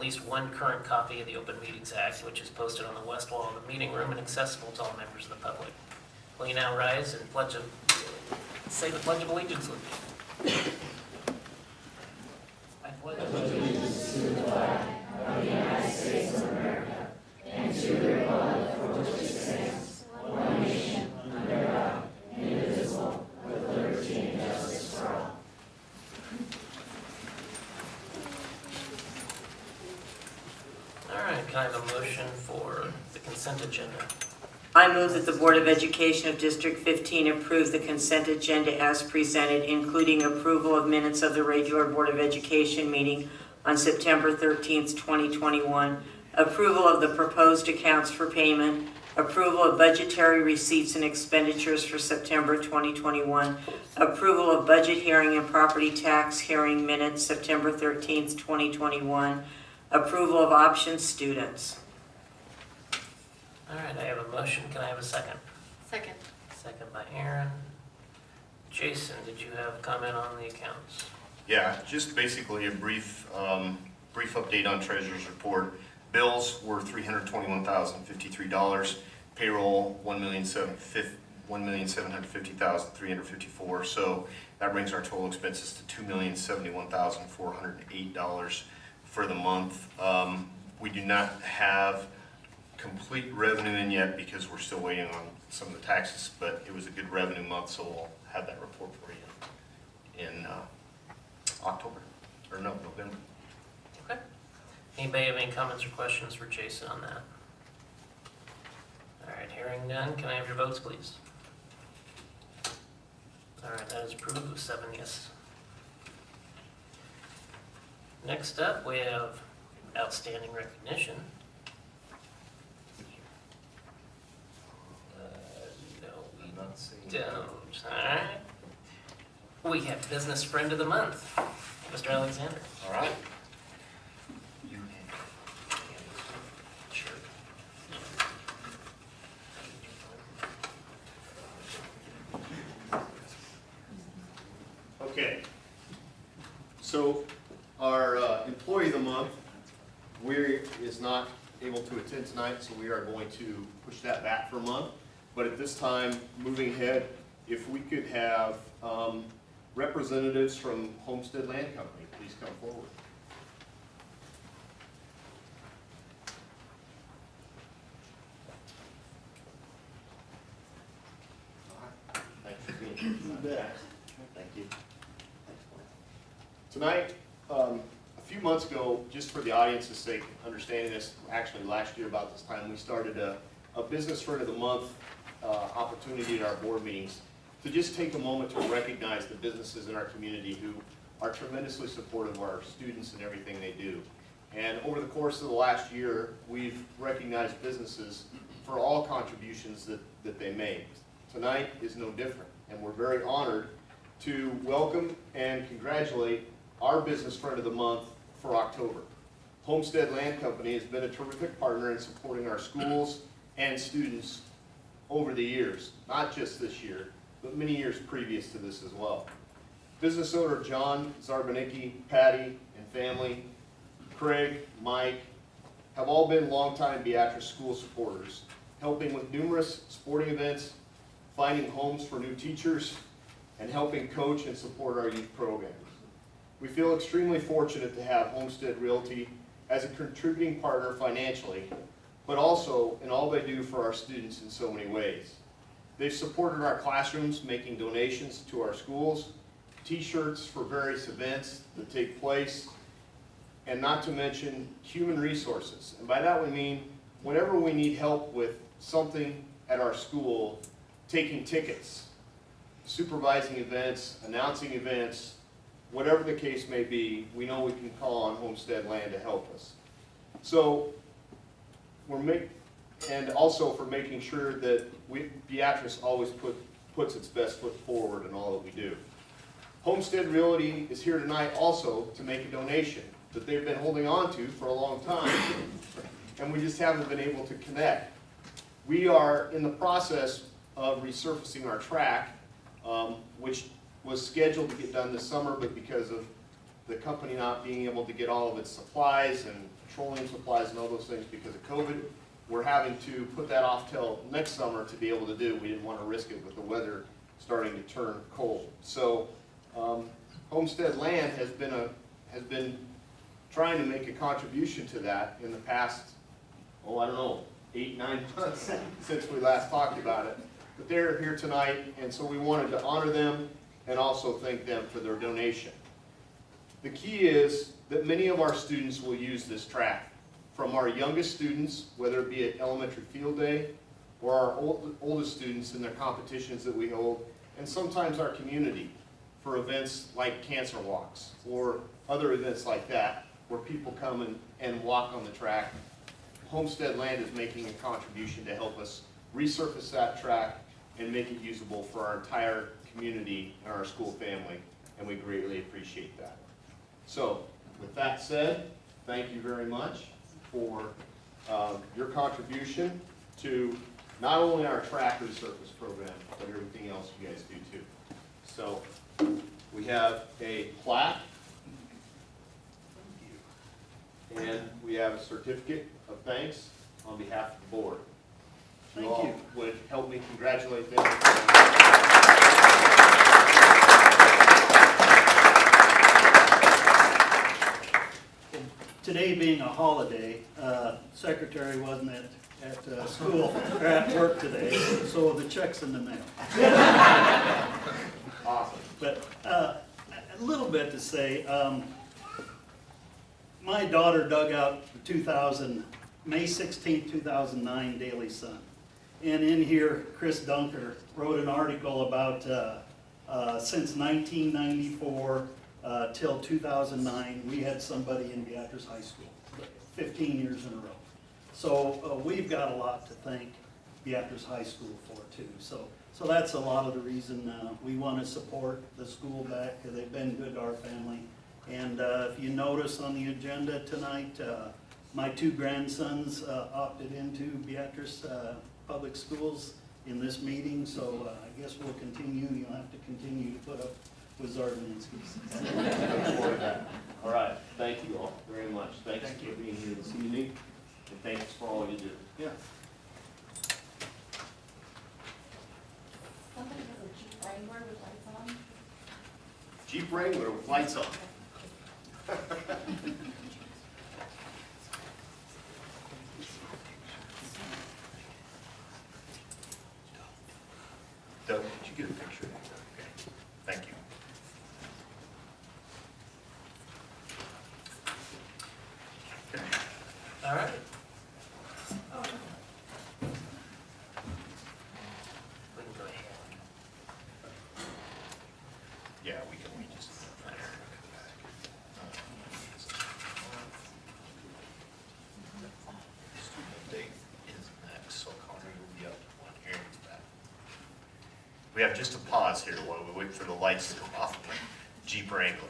least one current copy of the Open Meetings Act, which is posted on the west wall of the meeting room and accessible to all members of the public. Will you now rise and say the Pledge of Allegiance with me? I pledge allegiance to the flag of the United States of America and to the republic for which it stands, one nation, under God, indivisible, with liberty and justice for all. All right, can I have a motion for the consent agenda? I move that the Board of Education of District 15 approve the consent agenda as presented, including approval of minutes of the regular Board of Education meeting on September 13th, 2021, approval of the proposed accounts for payment, approval of budgetary receipts and expenditures for September 2021, approval of budget hearing and property tax hearing minutes September 13th, 2021, approval of option students. All right, I have a motion. Can I have a second? Second. Second by Aaron. Jason, did you have a comment on the accounts? Yeah, just basically a brief update on Treasurer's Report. Bills were $321,053. Payroll $1,750,354. So that brings our total expenses to $2,071,408 for the month. We do not have complete revenue in yet because we're still waiting on some of the taxes, but it was a good revenue month, so we'll have that report for you in November. Okay. Anybody have any comments or questions for Jason on that? All right, hearing none, can I have your votes, please? All right, that is approved with 7 yes. Next up, we have outstanding recognition. Don't. All right. We have Business Friend of the Month, Mr. Alexander. All right. Sure. Okay. So our Employee of the Month, is not able to attend tonight, so we are going to push that back for a month. But at this time, moving ahead, if we could have representatives from Homestead Land Company, please come forward. Thank you for being here. Thank you. Tonight, a few months ago, just for the audience's sake, understanding this, actually last year about this time, we started a Business Friend of the Month opportunity at our board meetings to just take a moment to recognize the businesses in our community who are tremendously supportive of our students and everything they do. And over the course of the last year, we've recognized businesses for all contributions that they made. Tonight is no different, and we're very honored to welcome and congratulate our Business Friend of the Month for October. Homestead Land Company has been a terrific partner in supporting our schools and students over the years, not just this year, but many years previous to this as well. Business owner John Zarbanicki, Patty, and family, Craig, Mike, have all been longtime Beatrice school supporters, helping with numerous sporting events, finding homes for new teachers, and helping coach and support our youth programs. We feel extremely fortunate to have Homestead Realty as a contributing partner financially, but also in all they do for our students in so many ways. They've supported our classrooms, making donations to our schools, t-shirts for various events that take place, and not to mention human resources. And by that we mean whenever we need help with something at our school, taking tickets, supervising events, announcing events, whatever the case may be, we know we can call on Homestead Land to help us. So and also for making sure that Beatrice always puts its best foot forward in all that we do. Homestead Realty is here tonight also to make a donation that they've been holding on to for a long time, and we just haven't been able to connect. We are in the process of resurfacing our track, which was scheduled to get done this summer, but because of the company not being able to get all of its supplies and petroleum supplies and all those things because of COVID. We're having to put that off till next summer to be able to do. We didn't want to risk it with the weather starting to turn cold. So Homestead Land has been trying to make a contribution to that in the past, oh, I don't know, 8, 9 months since we last talked about it. But they're here tonight, and so we wanted to honor them and also thank them for their donation. The key is that many of our students will use this track. From our youngest students, whether it be at elementary field day, or our oldest students in their competitions that we hold, and sometimes our community for events like cancer walks, or other events like that, where people come and walk on the track. Homestead Land is making a contribution to help us resurface that track and make it usable for our entire community and our school family, and we greatly appreciate that. So, with that said, thank you very much for your contribution to not only our track resurface program, but everything else you guys do too. So, we have a plaque, and we have a certificate of thanks on behalf of the board. Thank all you. would help me congratulate them. Today being a holiday, secretary wasn't at school or at work today, so the check's in the mail. Awesome. But a little bit to say, my daughter dug out the May 16, 2009 Daily Sun. And in here, Chris Dunker wrote an article about since 1994 till 2009, we had somebody in Beatrice High School, 15 years in a row. So we've got a lot to thank Beatrice High School for too. So that's a lot of the reason we want to support the school back, because they've been good to our family. And if you notice on the agenda tonight, my 2 grandsons opted into Beatrice Public Schools in this meeting, so I guess we'll continue. You'll have to continue to put up with Zardaninski's. Look forward to that. All right, thank you all very much. Thanks Thank for you. being here this evening, and thanks for all you do. Yeah. Somebody has a Jeep Wrangler with lights on. Jeep Wrangler with lights on. Doug, did you get a picture? Okay, thank you. Okay. All right. We can go ahead. Yeah, we just. Student update is next, so Connor will be up when Aaron's back. We have just a pause here while we wait for the lights to go off on the Jeep Wrangler.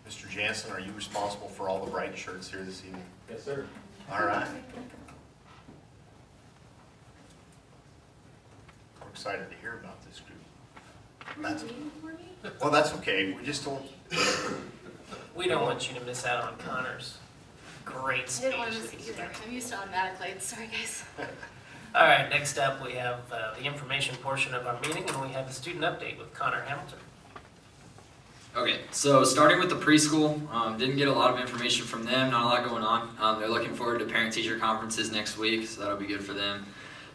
Mr. Jansen, are you responsible for all the bright shirts here this evening? Yes, sir. All right. We're excited to hear about this group. That's, well, that's okay. We just don't. We don't want you to miss out on Connor's great I speech. didn't want to that see he's either. gonna- I'm used to automatic lights. Sorry, guys. All right, next up, we have the information portion of our meeting, and we have the student update with Connor Hamilton. Okay, so starting with the preschool, didn't get a lot of information from them, not a lot going on. They're looking forward to parent-teacher conferences next week, so that'll be good for them.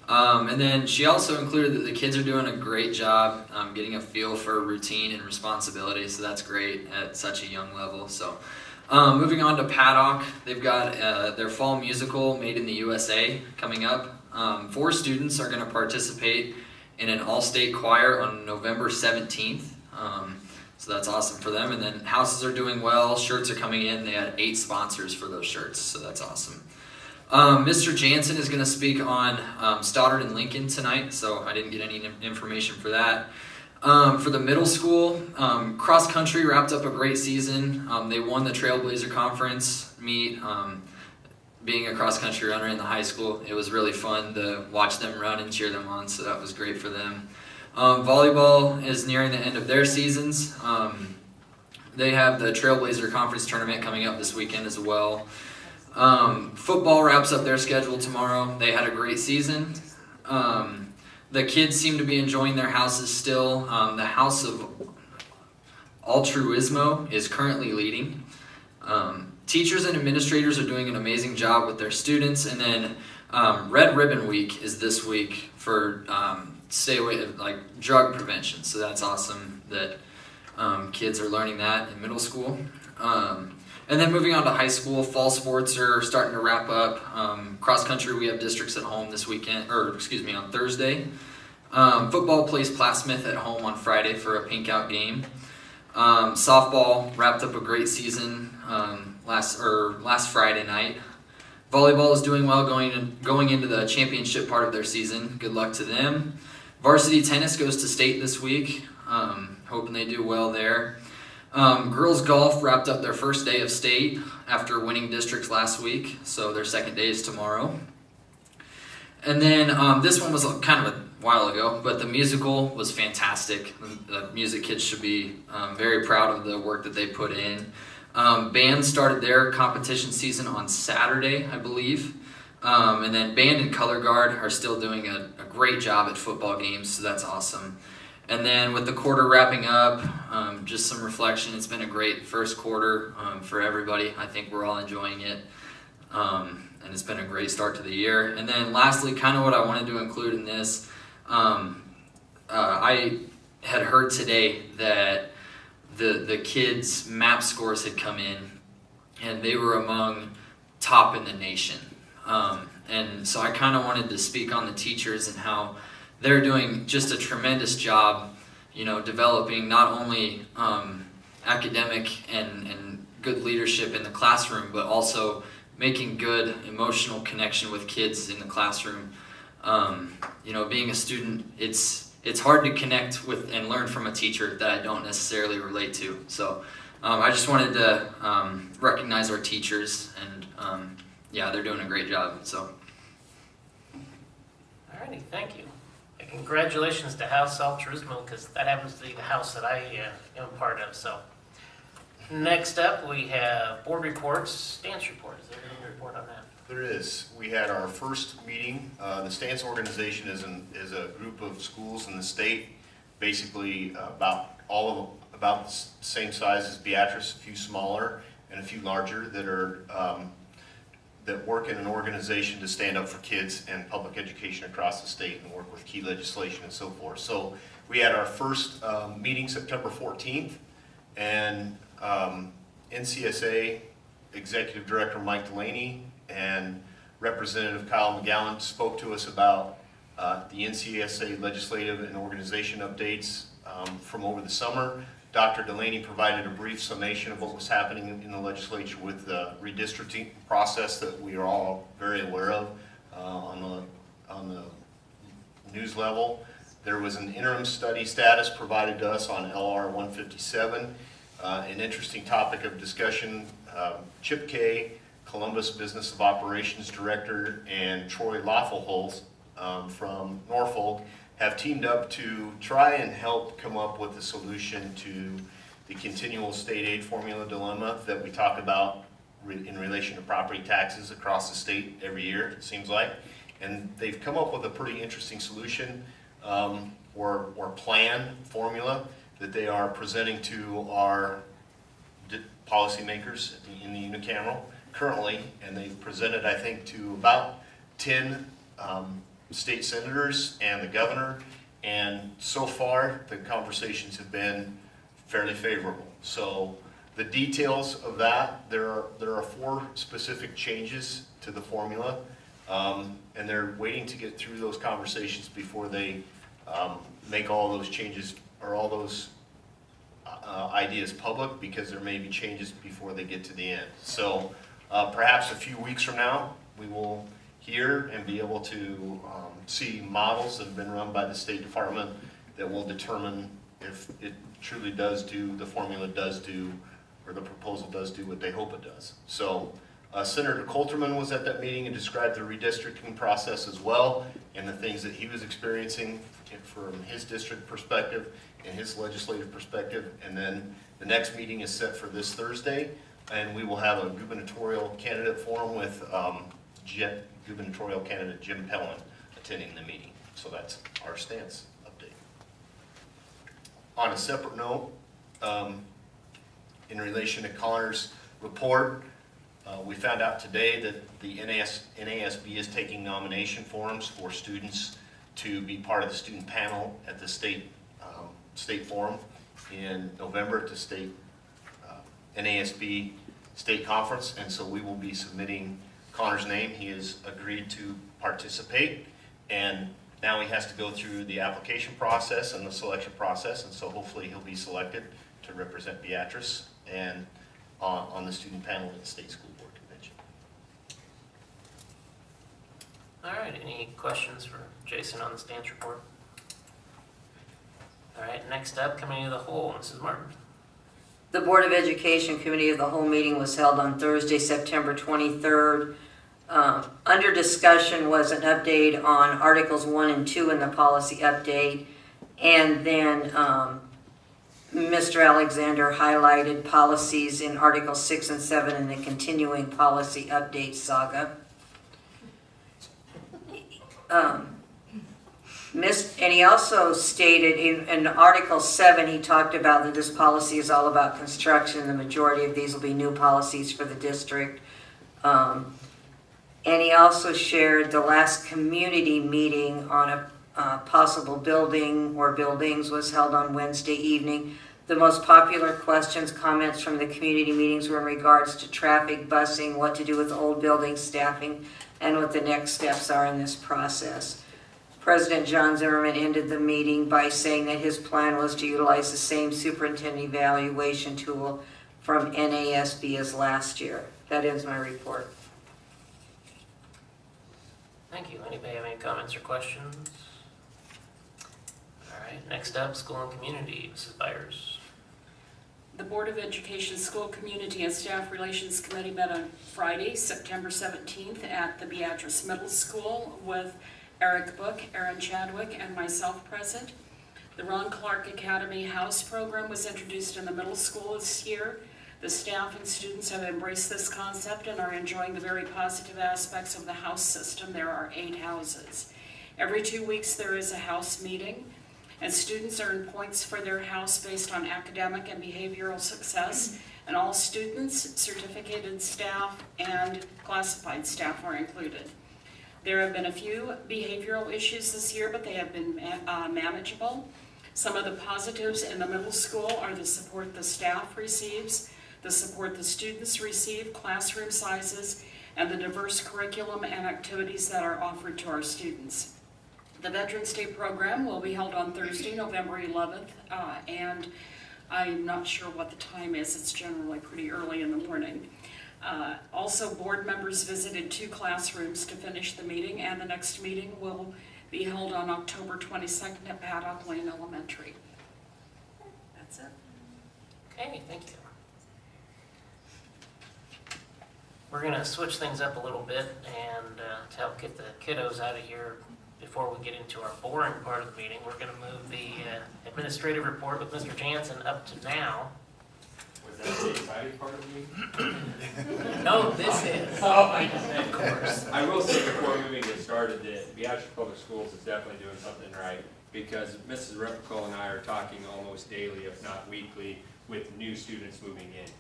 And then she also included that the kids are doing a great job getting a feel for routine and responsibility, so that's great at such a young level. So moving on to Paddock, they've got their fall musical Made in the USA coming up. 4 students are going to participate in an all-state choir on November 17th. So that's awesome for them. And then houses are doing well. Shirts are coming in. They had 8 sponsors for those shirts, so that's awesome. Mr. Jansen is going to speak on Stoddard and Lincoln tonight, so I didn't get any information for that. For the middle school, cross country wrapped up a great season. They won the Trailblazer Conference meet. Being a cross country runner in the high school, it was really fun to watch them run and cheer them on, so that was great for them. Volleyball is nearing the end of their seasons. They have the Trailblazer Conference tournament coming up this weekend as well. Football wraps up their schedule tomorrow. They had a great season. The kids seem to be enjoying their houses still. The House of Altruismo is currently leading. Teachers and administrators are doing an amazing job with their students. And then Red Ribbon Week is this week for stay away, like drug prevention. So that's awesome that kids are learning that in middle school. And then moving on to high school, fall sports are starting to wrap up. Cross country, we have districts at home this weekend, on Thursday. Football plays Plasmith at home on Friday for a pink out game. Softball wrapped up a great season last Friday night. Volleyball is doing well going into the championship part of their season. Good luck to them. Varsity tennis goes to state this week. Hoping they do well there. Girls golf wrapped up their first day of state after winning districts last week, so their second day is tomorrow. And then this one was kind of a while ago, but the musical was fantastic. The music kids should be very proud of the work that they put in. Band started their competition season on Saturday, I believe. And then band and color guard are still doing a great job at football games, so that's awesome. And then with the quarter wrapping up, just some reflection. It's been a great first quarter for everybody. I think we're all enjoying it. And it's been a great start to the year. And then lastly, kind of what I wanted to include in this, I had heard today that the kids' MAP scores had come in, and they were among top in the nation. And so I kind of wanted to speak on the teachers and how they're doing just a tremendous job, developing not only academic and good leadership in the classroom, but also making good emotional connection with kids in the classroom. Being a student, it's hard to connect with and learn from a teacher that I don't necessarily relate to. So I just wanted to recognize our teachers, and they're doing a great job. So. Alrighty, thank you. And congratulations to House Altruismo, because that happens to be the house that I am part of. So next up, we have board reports. Stance report. Is there any report on that? There is. We had our first meeting. The Stance organization is a group of schools in the state, basically about the same size as Beatrice, a few smaller and a few larger, that work in an organization to stand up for kids and public education across the state and work with key legislation and so forth. So we had our first meeting September 14th, and Ncasa Executive Director Mike Delaney and Representative Kyle McGowan spoke to us about the Ncasa legislative and organization updates from over the summer. Dr. Delaney provided a brief summation of what was happening in the legislature with the redistricting process that we are all very aware of on the news level. There was an interim study status provided to us on LR 157, an interesting topic of discussion. Chip Kay, Columbus Business of Operations Director, and Troy Laffelholz from Norfolk have teamed up to try and help come up with a solution to the continual state aid formula dilemma that we talk about in relation to property taxes across the state every year, it seems like. And they've come up with a pretty interesting solution or plan formula that they are presenting to our policymakers in the unicameral currently, and they've presented, I think, to about 10 state senators and the governor, and so far the conversations have been fairly favorable. So the details of that, there are 4 specific changes to the formula, and they're waiting to get through those conversations before they make all those changes or all those ideas public, because there may be changes before they get to the end. So perhaps a few weeks from now we will hear and be able to see models that have been run by the State Department that will determine if it truly does do, the formula does do, or the proposal does do what they hope it does. So Senator Coulterman was at that meeting and described the redistricting process as well, and the things that he was experiencing from his district perspective and his legislative perspective. And then the next meeting is set for this Thursday, and we will have a gubernatorial candidate forum with gubernatorial candidate Jim Pellin attending the meeting. So that's our stance update. On a separate note, in relation to Connor's report, we found out today that the NASB is taking nomination forms for students to be part of the student panel at the state forum in November at the state NASB state conference, and so we will be submitting Connor's name. He has agreed to participate, and now he has to go through the application process and the selection process, and so hopefully he'll be selected to represent Beatrice and on the student panel at the state school board convention. All right, any questions for Jason on the stance report? All right, next up, Committee of the Whole, Mrs. Martin. The Board of Education Committee of the Whole meeting was held on Thursday, September 23rd. Under discussion was an update on Articles 1 and 2 in the policy update, and then Mr. Alexander highlighted policies in Articles 6 and 7 in the continuing policy update saga. And he also stated in Article 7, he talked about that this policy is all about construction. The majority of these will be new policies for the district. And he also shared the last community meeting on a possible building or buildings was held on Wednesday evening. The most popular questions, comments from the community meetings were in regards to traffic, busing, what to do with old building staffing, and what the next steps are in this process. President John Zimmerman ended the meeting by saying that his plan was to utilize the same superintendent evaluation tool from NASB as last year. That ends my report. Thank you. Anybody have any comments or questions? All right, next up, School and Community, Mrs. Byers. The Board of Education School Community and Staff Relations Committee met on Friday, September 17th at the Beatrice Middle School with Eric Book, Aaron Chadwick, and myself present. The Ron Clark Academy House program was introduced in the middle school this year. The staff and students have embraced this concept and are enjoying the very positive aspects of the house system. There are 8 houses. Every 2 weeks there is a house meeting, and students earn points for their house based on academic and behavioral success, and all students, certificated staff, and classified staff are included. There have been a few behavioral issues this year, but they have been manageable. Some of the positives in the middle school are the support the staff receives, the support the students receive, classroom sizes, and the diverse curriculum and activities that are offered to our students. The Veterans Day program will be held on Thursday, November 11th, and I'm not sure what the time is. It's generally pretty early in the morning. Also, board members visited 2 classrooms to finish the meeting, and the next meeting will be held on October 22nd at Paddock Lane Elementary. That's it. Okay, thank you. We're going to switch things up a little bit and to help get the kiddos out of here before we get into our boring part of the meeting, we're going to move the administrative report with Mr. Jansen up to now. Was that the exciting part of me? No, this is. Oh, Of course. I will say before we even get started that Beatrice Public Schools is definitely doing something right, because Mrs. Repico and I are talking almost daily, if not weekly, with new students moving in.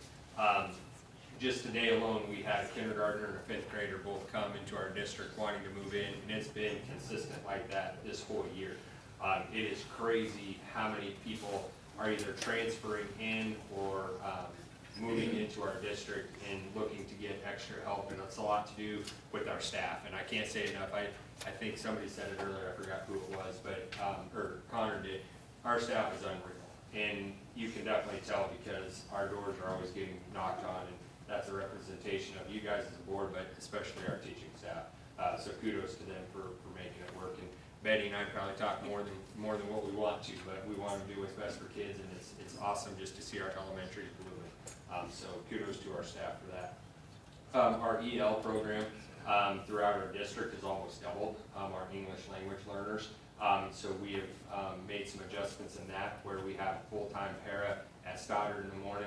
Just today alone, we had a kindergartner and a 5th grader both come into our district wanting to move in, and it's been consistent like that this whole year. It is crazy how many people are either transferring in or moving into our district and looking to get extra help, and it's a lot to do with our staff. And I can't say enough, I think somebody said it earlier, I forgot who it was, but, or Connor did, our staff is unreal. And you can definitely tell because our doors are always getting knocked on, and that's a representation of you guys as a board, but especially our teaching staff. So kudos to them for making it work. And Betty and I probably talk more than what we want to, but we want to do what's best for kids, and it's awesome just to see our elementary blooming. So kudos to our staff for that. Our EL program throughout our district has almost doubled our English language learners. So we have made some adjustments in that, where we have full-time para at Stoddard in the morning,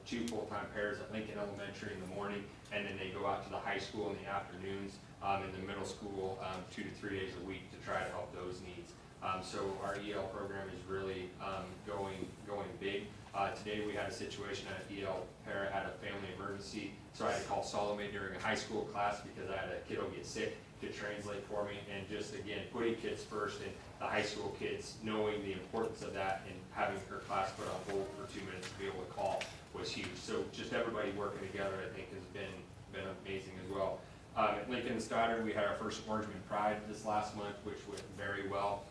two full-time paras at Lincoln Elementary in the morning, and then they go out to the high school in the afternoons, in the middle school 2 to 3 days a week to try to help those needs. So our EL program is really going big. Today we had a situation at EL para had a family emergency, so I had to call Salome during a high school class because I had a kiddo get sick to translate for me, and just again putting kids first and the high school kids knowing the importance of that and having her class put on hold for 2 minutes to be able to call was huge. So just everybody working together, I think, has been amazing as well. At Lincoln and Stoddard, we had our first Orangeman Pride this last month, which went very well.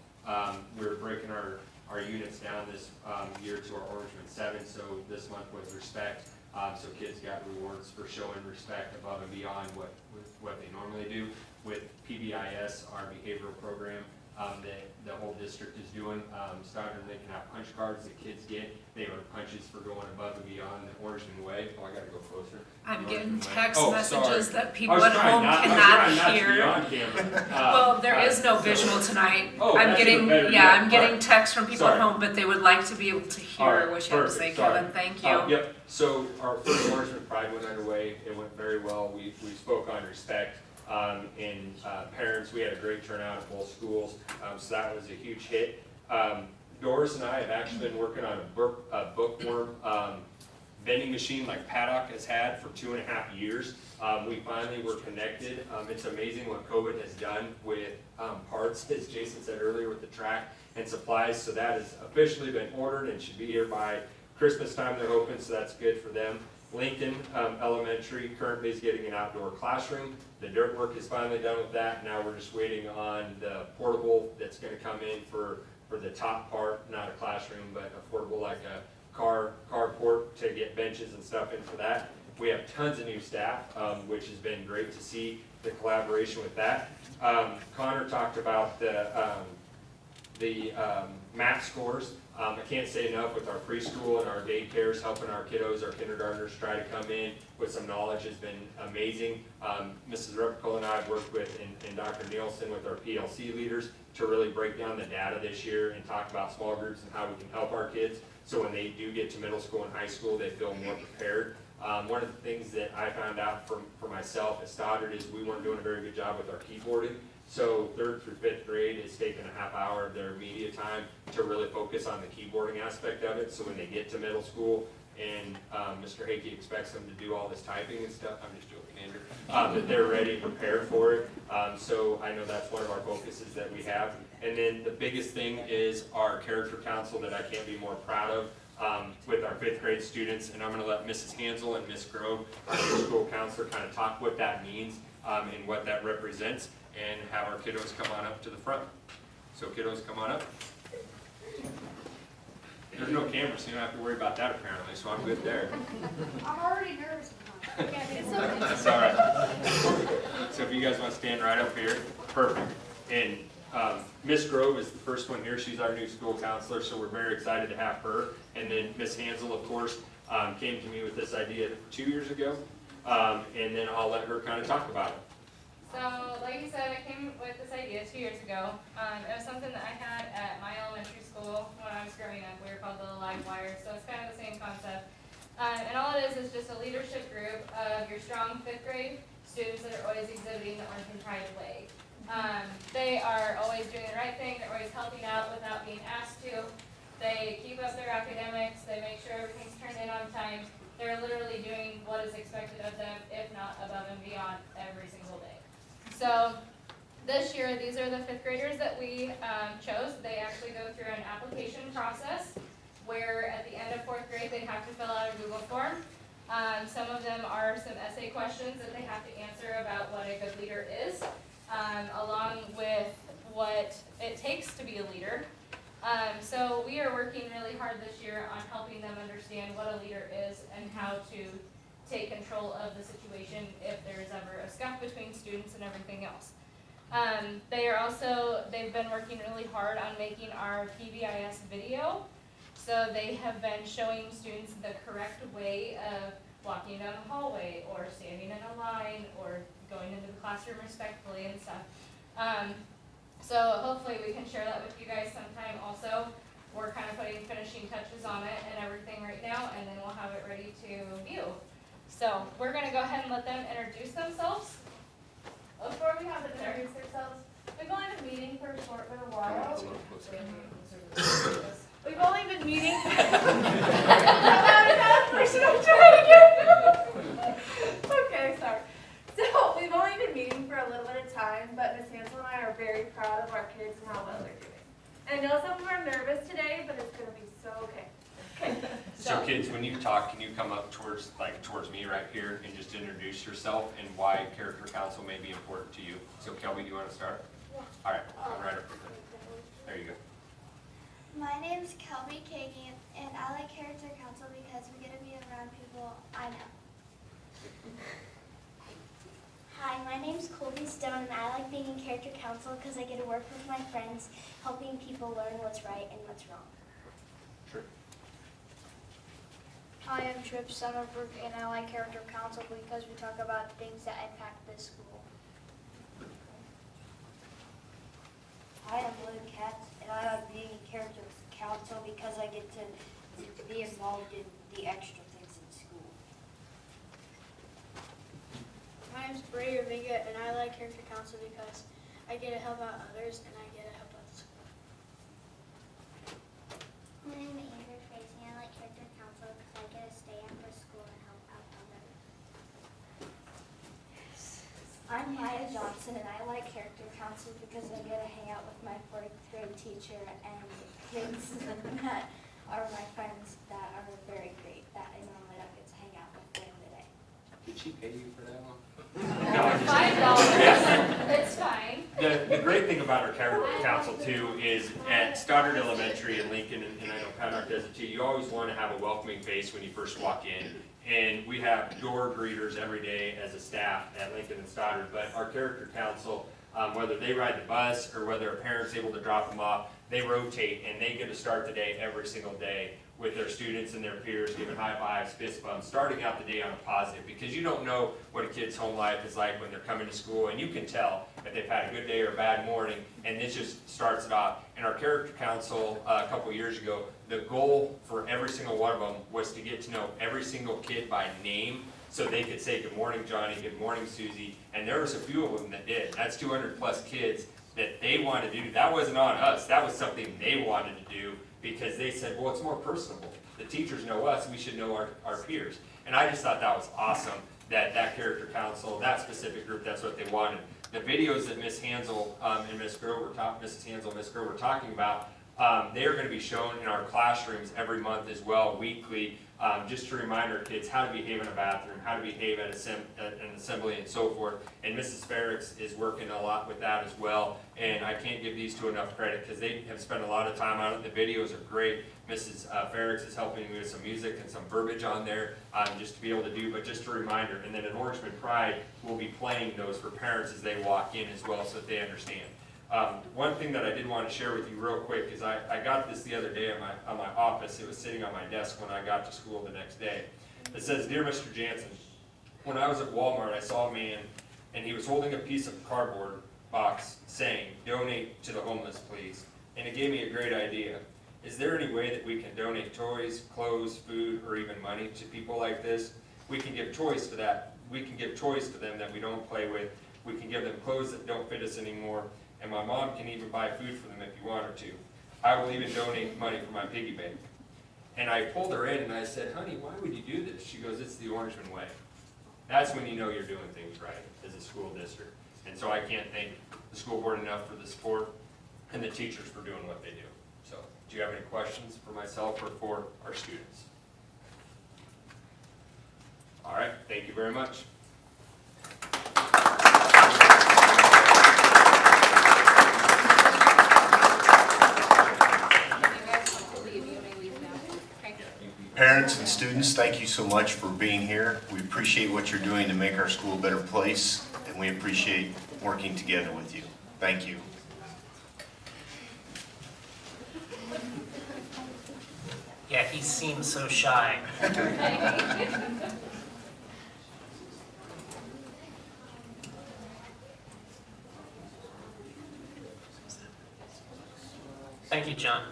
We're breaking our units down this year to our Orangeman 7, so this month was respect. So kids got rewards for showing respect above and beyond what they normally do. With PBIS, our behavioral program that the whole district is doing, Stoddard and Lincoln have punch cards that kids get. They earn punches for going above and beyond the Orangeman way. Oh, I gotta go closer. I'm The getting Orangeman way. text Oh, messages sorry. that I people was at trying home not- I was cannot trying not to be hear. on camera. Well, there is no so- visual tonight. Oh, I'm that's getting, even better. yeah, I'm All getting right. texts from people at Sorry. home, but they would like to be able to All hear right, what you have to say, perfect, sorry. Kevin. Thank you. Yep, so our first Orangeman Pride went underway. It went very well. We spoke on respect. And parents, we had a great turnout at both schools, so that was a huge hit. Doris and I have actually been working on a bookworm vending machine like Paddock has had for 2.5 years. We finally were connected. It's amazing what COVID has done with parts, as Jason said earlier, with the track and supplies. So that has officially been ordered and should be here by Christmas time. They're open, so that's good for them. Lincoln Elementary currently is getting an outdoor classroom. The dirt work is finally done with that. Now we're just waiting on the portable that's going to come in for the top part, not a classroom, but a portable like a carport to get benches and stuff in for that. We have tons of new staff, which has been great to see the collaboration with that. Connor talked about the math scores. I can't say enough with our preschool and our daycares, helping our kiddos, our kindergartners try to come in with some knowledge has been amazing. Mrs. Repicole and I have worked with, and Dr. Nielsen with our PLC leaders to really break down the data this year and talk about small groups and how we can help our kids. So when they do get to middle school and high school, they feel more prepared. One of the things that I found out for myself at Stoddard is we weren't doing a very good job with our keyboarding. So 3rd through 5th grade is taking a half hour of their media time to really focus on the keyboarding aspect of it. So when they get to middle school and Mr. Hakey expects them to do all this typing and stuff, I'm just joking, Andrew, that they're ready and prepared for it. So I know that's one of our focuses that we have. And then the biggest thing is our character council that I can't be more proud of. With our 5th grade students, and I'm going to let Mrs. Hansel and Miss Grove, our new school counselor, kind of talk what that means and what that represents, and have our kiddos come on up to the front. So kiddos, come on up. There's no camera, so you don't have to worry about that apparently, so I'm good there. I'm already nervous. It's okay. That's all right. So if you guys want to stand right up here, perfect. And Miss Grove is the first one here. She's our new school counselor, so we're very excited to have her. And then Miss Hansel, of course, came to me with this idea 2 years ago. And then I'll let her kind of talk about it. So, like you said, I came with this idea 2 years ago. It was something that I had at my elementary school when I was growing up. We were called the Live Wire, so it's kind of the same concept. And all it is just a leadership group of your strong 5th grade students that are always exhibiting the Orangeman Pride way. They are always doing the right thing. They're always helping out without being asked to. They keep up their academics. They make sure everything's turned in on time. They're literally doing what is expected of them, if not above and beyond, every single day. So this year, these are the 5th graders that we chose. They actually go through an application process where at the end of 4th grade, they have to fill out a Google form. Some of them are some essay questions that they have to answer about what a good leader is, along with what it takes to be a leader. So we are working really hard this year on helping them understand what a leader is and how to take control of the situation if there's ever a scuff between students and everything else. They've been working really hard on making our PBIS video. So they have been showing students the correct way of walking down a hallway or standing in a line or going into the classroom respectfully and stuff. So hopefully we can share that with you guys sometime also. We're kind of putting finishing touches on it and everything right now, and then we'll have it ready to view. So we're gonna go ahead and let them introduce themselves. Before we have them introduce themselves, we've only been meeting for a short bit of while. We've only been meeting. Okay, sorry. So we've only been meeting for a little bit of time, but Ms. Hansel and I are very proud of our kids and how well they're doing. And I know some of them are nervous today, but it's gonna be so okay. Okay. So kids, when you talk, can you come up towards me right here and just introduce yourself and why Character Council may be important to you? So Kelby, do you want to start? Yeah. All right, come right up here. There you go. My name's Kelby Kagan, and I like Character Council because we get to be around people I know. Hi, my name's Colby Stone, and I like being in Character Council because I get to work with my friends, helping people learn what's right and what's wrong. Sure. Hi, I'm Trip Summerbrook, and I like Character Council because we talk about things that impact this school. Hi, I'm Luke Katz, and I like being in Character Council because I get to be involved in the extra things in school. My name's Brady Raminga, and I like Character Council because I get to help out others and I get to help out the school. My name is Andrew Tracy, and I like Character Council because I get to stay after school and help out others. I'm Maya Johnson, and I like Character Council because I get to hang out with my 4th grade teacher and kids that are my friends that are very great, that I normally don't get to hang out with during the day. Did she pay you for that one? $5. It's fine. The great thing about our Character Council too is at Stoddard Elementary in Lincoln, and I know Pat does it too, you always want to have a welcoming face when you first walk in. And we have door greeters every day as a staff at Lincoln and Stoddard, but our Character Council, whether they ride the bus or whether a parent's able to drop them off, they rotate and they get to start the day every single day with their students and their peers, giving high fives, fist bumps, starting out the day on a positive, because you don't know what a kid's home life is like when they're coming to school, and you can tell if they've had a good day or a bad morning, and this just starts it off. In our Character Council a couple years ago, the goal for every single one of them was to get to know every single kid by name, so they could say, good morning, Johnny, good morning, Susie, and there was a few of them that did. That's 200 plus kids that they wanted to do. That wasn't on us, that was something they wanted to do, because they said, well, it's more personable. The teachers know us, we should know our peers. And I just thought that was awesome, that Character Council, that specific group, that's what they wanted. The videos that Ms. Hansel and Ms. Grover, Mrs. Hansel and Ms. Grover were talking about, they are going to be shown in our classrooms every month as well, weekly, just to remind our kids how to behave in a bathroom, how to behave at an assembly and so forth. And Mrs. Ferrix is working a lot with that as well. And I can't give these two enough credit because they have spent a lot of time on it. The videos are great. Mrs. Ferrix is helping me with some music and some verbiage on there just to be able to do, but just a reminder. And then at Orangeman Pride, we'll be playing those for parents as they walk in as well so that they understand. One thing that I did want to share with you real quick is I got this the other day on my office. It was sitting on my desk when I got to school the next day. It says, Dear Mr. Jansen, when I was at Walmart, I saw a man, and he was holding a piece of cardboard box saying, donate to the homeless, please. And it gave me a great idea. Is there any way that we can donate toys, clothes, food, or even money to people like this? We can give toys to that. We can give toys to them that we don't play with. We can give them clothes that don't fit us anymore. And my mom can even buy food for them if you want her to. I will even donate money for my piggy bank. And I pulled her in and I said, honey, why would you do this? She goes, it's the Orangeman way. That's when you know you're doing things right as a school district. And so I can't thank the school board enough for the support and the teachers for doing what they do. So, do you have any questions for myself or for our students? All right, thank you very much. Parents and students, thank you so much for being here. We appreciate what you're doing to make our school a better place, and we appreciate working together with you. Thank you. Yeah, he seems so shy. Thank you, John.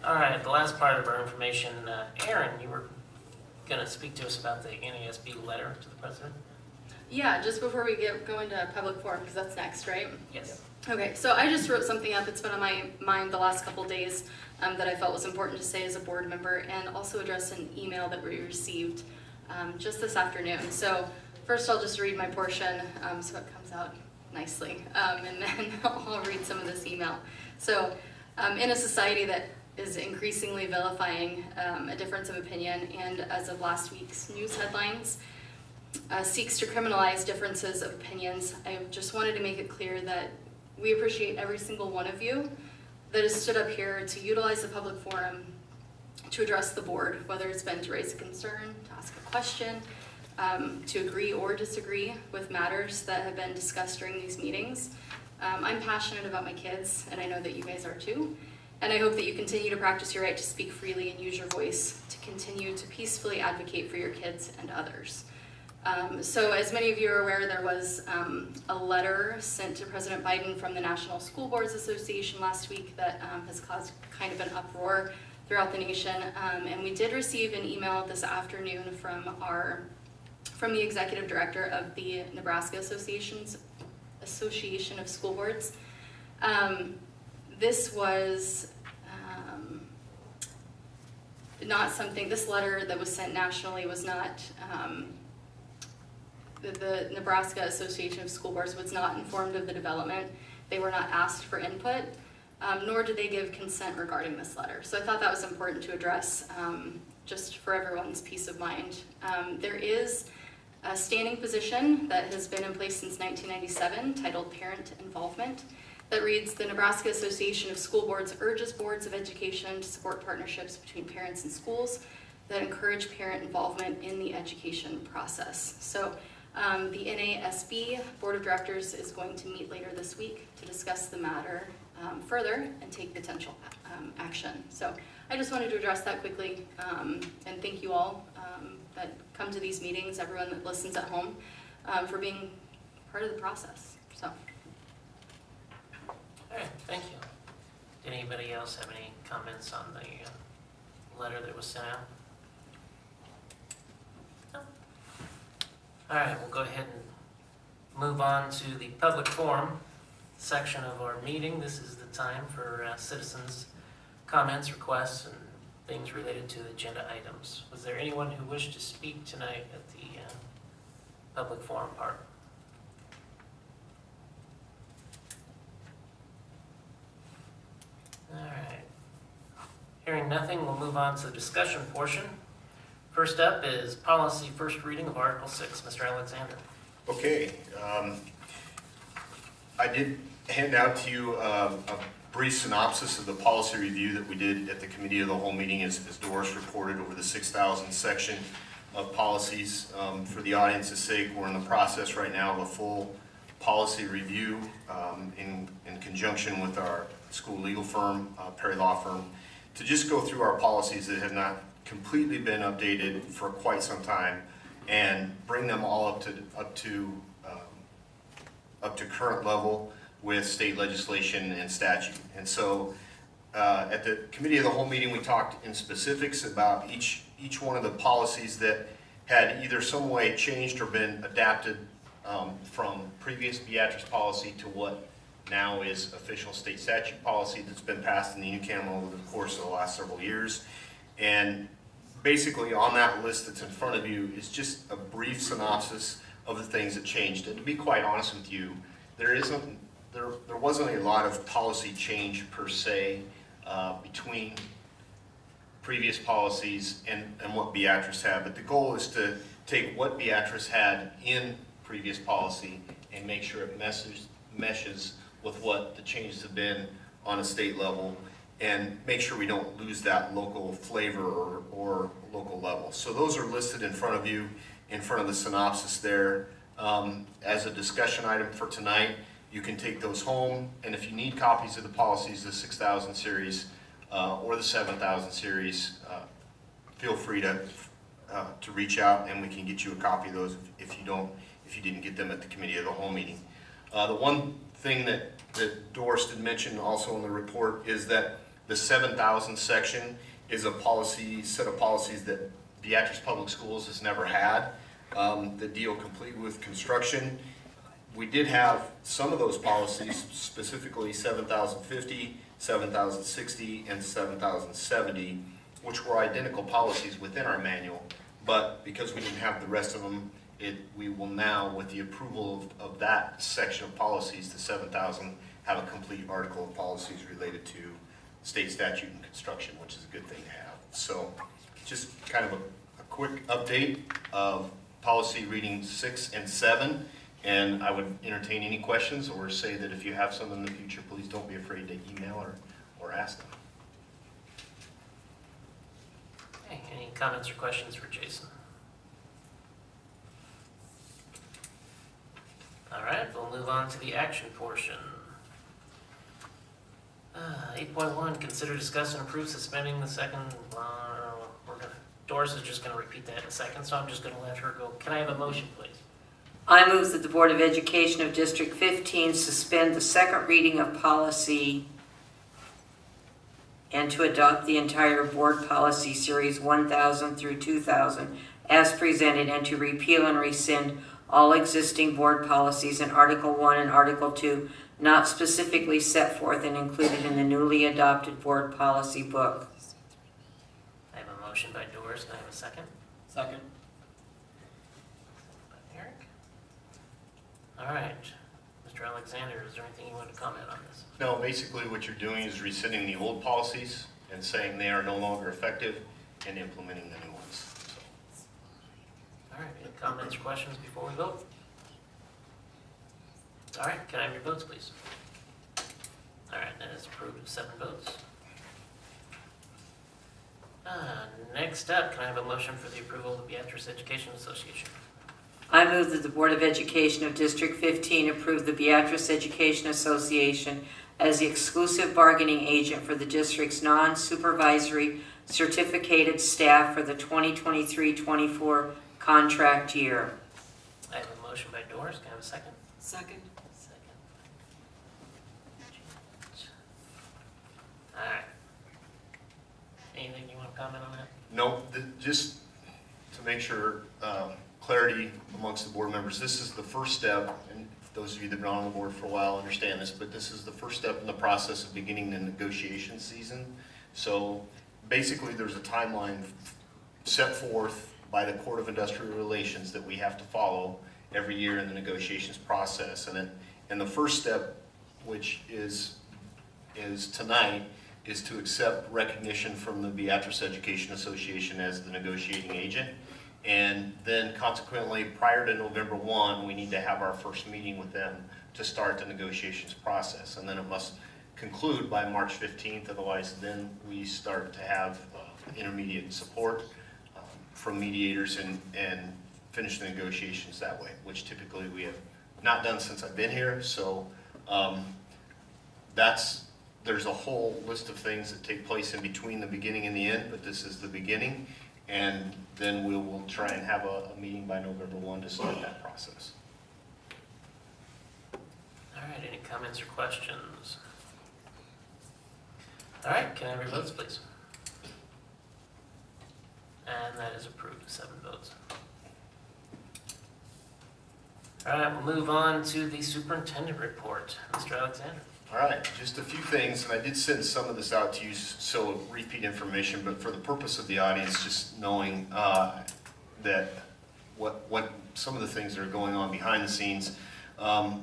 All right, the last part of our information, Aaron, you were going to speak to us about the NASB letter to the president? Yeah, just before we go into public forum, because that's next, right? Yes. Okay, so I just wrote something up that's been on my mind the last couple days that I felt was important to say as a board member, and also address an email that we received just this afternoon. So first I'll just read my portion so it comes out nicely, and then I'll read some of this email. So in a society that is increasingly vilifying a difference of opinion, and as of last week's news headlines, seeks to criminalize differences of opinions, I just wanted to make it clear that we appreciate every single one of you that has stood up here to utilize the public forum to address the board, whether it's been to raise a concern, to ask a question, to agree or disagree with matters that have been discussed during these meetings. I'm passionate about my kids, and I know that you guys are too. And I hope that you continue to practice your right to speak freely and use your voice to continue to peacefully advocate for your kids and others. So as many of you are aware, there was a letter sent to President Biden from the National School Boards Association last week that has caused kind of an uproar throughout the nation. And we did receive an email this afternoon from the executive director of the Nebraska Association of School Boards. This was not something, this letter that was sent nationally was not, the Nebraska Association of School Boards was not informed of the development. They were not asked for input, nor did they give consent regarding this letter. So I thought that was important to address just for everyone's peace of mind. There is a standing position that has been in place since 1997 titled Parent Involvement that reads, the Nebraska Association of School Boards urges boards of education to support partnerships between parents and schools that encourage parent involvement in the education process. So the NASB Board of Directors is going to meet later this week to discuss the matter further and take potential action. So I just wanted to address that quickly, and thank you all that come to these meetings, everyone that listens at home, for being part of the process. So. All right, thank you. Did anybody else have any comments on the letter that was sent out? No? All right, we'll go ahead and move on to the public forum section of our meeting. This is the time for citizens' comments, requests, and things related to agenda items. Was there anyone who wished to speak tonight at the public forum part? All right. Hearing nothing, we'll move on to the discussion portion. First up is policy first reading of Article 6. Mr. Alexander. Okay. I did hand out to you a brief synopsis of the policy review that we did at the committee of the whole meeting, as Doris reported, over the 6,000 section of policies. For the audience's sake, we're in the process right now of a full policy review in conjunction with our school legal firm, Perry Law Firm, to just go through our policies that have not completely been updated for quite some time and bring them all up to current level with state legislation and statute. And so at the committee of the whole meeting, we talked in specifics about each one of the policies that had either some way changed or been adapted from previous Beatrice policy to what now is official state statute policy that's been passed in the unicameral over the course of the last several years. And basically on that list that's in front of you is just a brief synopsis of the things that changed. And to be quite honest with you, there wasn't a lot of policy change per se between previous policies and what Beatrice had, but the goal is to take what Beatrice had in previous policy and make sure it meshes with what the changes have been on a state level, and make sure we don't lose that local flavor or local level. So those are listed in front of you, in front of the synopsis there. As a discussion item for tonight, you can take those home, and if you need copies of the policies, the 6000 series or the 7000 series, feel free to reach out, and we can get you a copy of those if you didn't get them at the committee of the whole meeting. The one thing that Doris did mention also in the report is that the 7000 section is a set of policies that Beatrice Public Schools has never had that deal completely with construction. We did have some of those policies, specifically 7050, 7060, and 7070, which were identical policies within our manual, but because we didn't have the rest of them, we will now, with the approval of that section of policies, the 7000, have a complete article of policies related to state statute and construction, which is a good thing to have. So just kind of a quick update of policy reading 6 and 7, and I would entertain any questions or say that if you have some in the future, please don't be afraid to email or ask them. Okay, any comments or questions for Jason? All right, we'll move on to the action portion. 8.1, consider, discuss, and approve suspending the second, Doris is just going to repeat that in a second, so I'm just going to let her go. Can I have a motion, please? I move that the Board of Education of District 15 suspend the second reading of policy and to adopt the entire board policy series 1000 through 2000 as presented, and to repeal and rescind all existing board policies in Article 1 and Article 2 not specifically set forth and included in the newly adopted board policy book. I have a motion by Doris. Can I have a second? Second. By Eric. All right. Mr. Alexander, is there anything you want to comment on this? No, basically what you're doing is rescinding the old policies and saying they are no longer effective and implementing the new ones. So. All right, any comments or questions before we vote? All right, can I have your votes, please? All right, that is approved with 7 votes. Next up, can I have a motion for the approval of the Beatrice Education Association? I move that the Board of Education of District 15 approve the Beatrice Education Association as the exclusive bargaining agent for the district's non-supervisory certificated staff for the 2023-24 contract year. I have a motion by Doris. Can I have a second? Second. All right. Anything you want to comment on that? No, just to make sure clarity amongst the board members, this is the first step, and those of you that have been on the board for a while understand this, but this is the first step in the process of beginning the negotiation season. So basically there's a timeline set forth by the Court of Industrial Relations that we have to follow every year in the negotiations process. And the first step, which is tonight, is to accept recognition from the Beatrice Education Association as the negotiating agent. And then consequently, prior to November 1, we need to have our first meeting with them to start the negotiations process. And then it must conclude by March 15th, otherwise then we start to have intermediate support from mediators and finish the negotiations that way, which typically we have not done since I've been here. So there's a whole list of things that take place in between the beginning and the end, but this is the beginning. And then we will try and have a meeting by November 1 to start that process. All right, any comments or questions? All right, can I have your votes, please? And that is approved with 7 votes. All right, we'll move on to the superintendent report. Mr. Alexander. All right, just a few things, and I did send some of this out to you, so repeat information, but for the purpose of the audience, just knowing that what some of the things that are going on behind the scenes.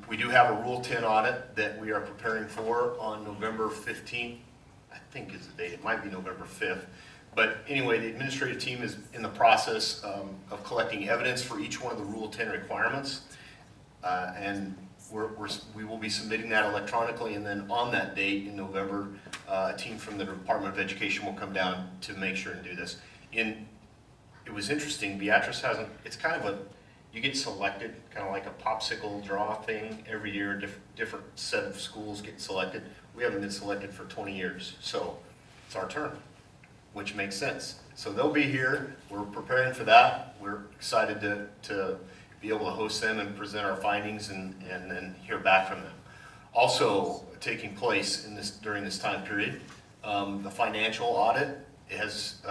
We do have a Rule 10 audit that we are preparing for on November 15th, I think is the date, it might be November 5th. But anyway, the administrative team is in the process of collecting evidence for each one of the Rule 10 requirements. And we will be submitting that electronically, and then on that date in November, a team from the Department of Education will come down to make sure and do this. It was interesting, Beatrice hasn't, it's kind of you get selected, kind of like a popsicle draw thing. Every year, different set of schools get selected. We haven't been selected for 20 years, so it's our turn, which makes sense. So they'll be here. We're preparing for that. We're excited to be able to host them and present our findings and then hear back from them. Also taking place during this time period, the financial audit has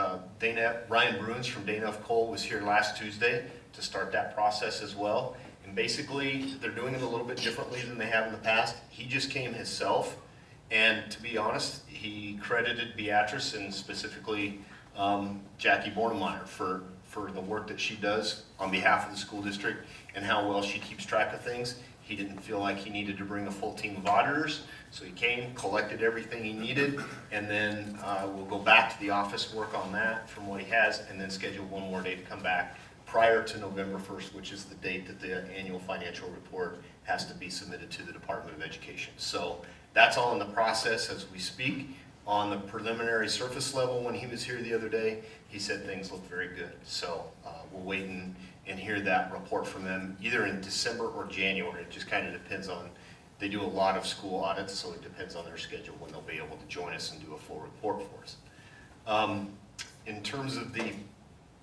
Ryan Bruins from Dana Cole was here last Tuesday to start that process as well. And basically, they're doing it a little bit differently than they have in the past. He just came himself, and to be honest, he credited Beatrice and specifically Jackie Bornemeyer for the work that she does on behalf of the school district and how well she keeps track of things. He didn't feel like he needed to bring a full team of auditors, so he came, collected everything he needed, and then we'll go back to the office, work on that from what he has, and then schedule one more day to come back prior to November 1st, which is the date that the annual financial report has to be submitted to the Department of Education. So that's all in the process as we speak. On the preliminary surface level, when he was here the other day, he said things look very good. So we'll wait and hear that report from them either in December or January. It just kind of depends on, they do a lot of school audits, so it depends on their schedule when they'll be able to join us and do a full report for us. In terms of the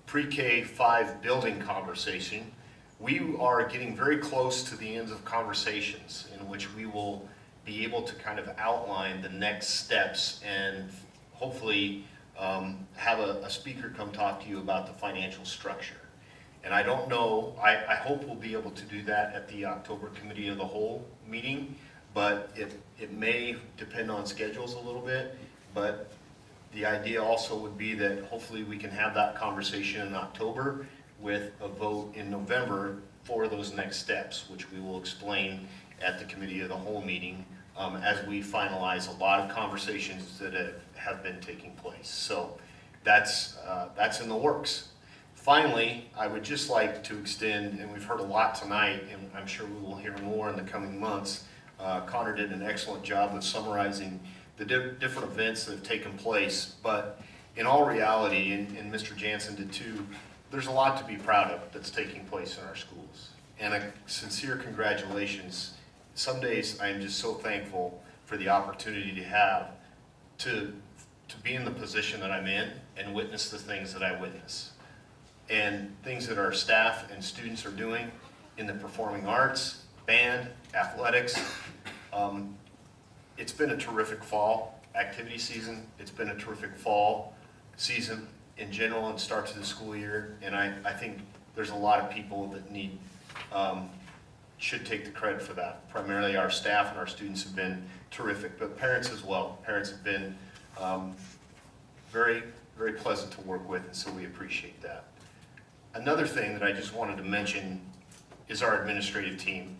pre-K 5 building conversation, we are getting very close to the ends of conversations in which we will be able to kind of outline the next steps and hopefully have a speaker come talk to you about the financial structure. And I don't know, I hope we'll be able to do that at the October Committee of the Whole meeting, but it may depend on schedules a little bit. But the idea also would be that hopefully we can have that conversation in October with a vote in November for those next steps, which we will explain at the Committee of the Whole meeting as we finalize a lot of conversations that have been taking place. So that's in the works. Finally, I would just like to extend, and we've heard a lot tonight, and I'm sure we will hear more in the coming months. Connor did an excellent job of summarizing the different events that have taken place, but in all reality, and Mr. Jansen did too, there's a lot to be proud of that's taking place in our schools. And a sincere congratulations. Some days I am just so thankful for the opportunity to have to be in the position that I'm in and witness the things that I witness. And things that our staff and students are doing in the performing arts, band, athletics. It's been a terrific fall activity season. It's been a terrific fall season in general and start to the school year. And I think there's a lot of people that should take the credit for that. Primarily our staff and our students have been terrific, but parents as well. Parents have been very, very pleasant to work with, and so we appreciate that. Another thing that I just wanted to mention is our administrative team.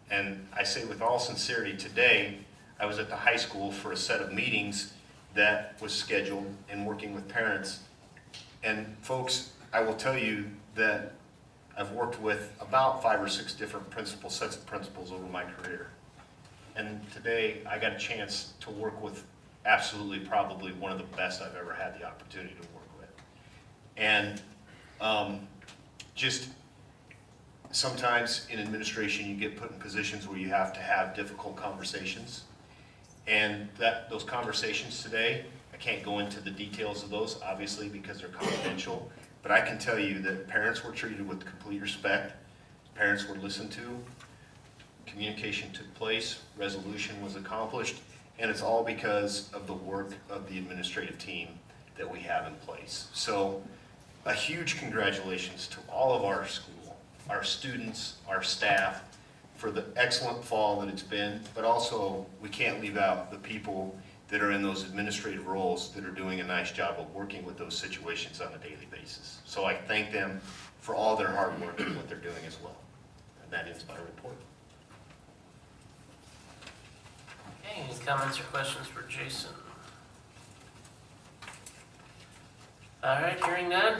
And I say with all sincerity, today I was at the high school for a set of meetings that was scheduled and working with parents. And folks, I will tell you that I've worked with about 5 or 6 different sets of principals over my career. And today I got a chance to work with absolutely probably one of the best I've ever had the opportunity to work with. And just sometimes in administration you get put in positions where you have to have difficult conversations. And those conversations today, I can't go into the details of those obviously because they're confidential, but I can tell you that parents were treated with complete respect, parents were listened to, communication took place, resolution was accomplished, and it's all because of the work of the administrative team that we have in place. So a huge congratulations to all of our school, our students, our staff, for the excellent fall that it's been, but also we can't leave out the people that are in those administrative roles that are doing a nice job of working with those situations on a daily basis. So I thank them for all their hard work and what they're doing as well. And that ends my report. Okay, any comments or questions for Jason? All right, hearing none.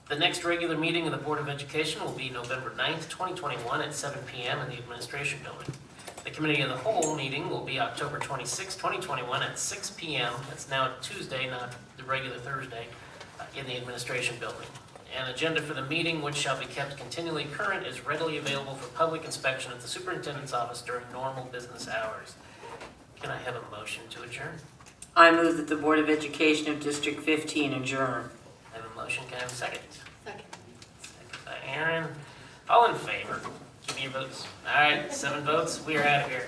The next regular meeting of the Board of Education will be November 9th, 2021 at 7 p.m. in the Administration Building. The committee of the whole meeting will be October 26, 2021 at 6 p.m. It's now Tuesday, not the regular Thursday, in the administration building. An agenda for the meeting, which shall be kept continually current, is readily available for public inspection at the superintendent's office during normal business hours. Can I have a motion to adjourn? I move that the Board of Education of District 15 adjourn. I have a motion. Can I have a second? Second. Second by Aaron. All in favor? Give me your votes. All right, 7 votes. We are out of here.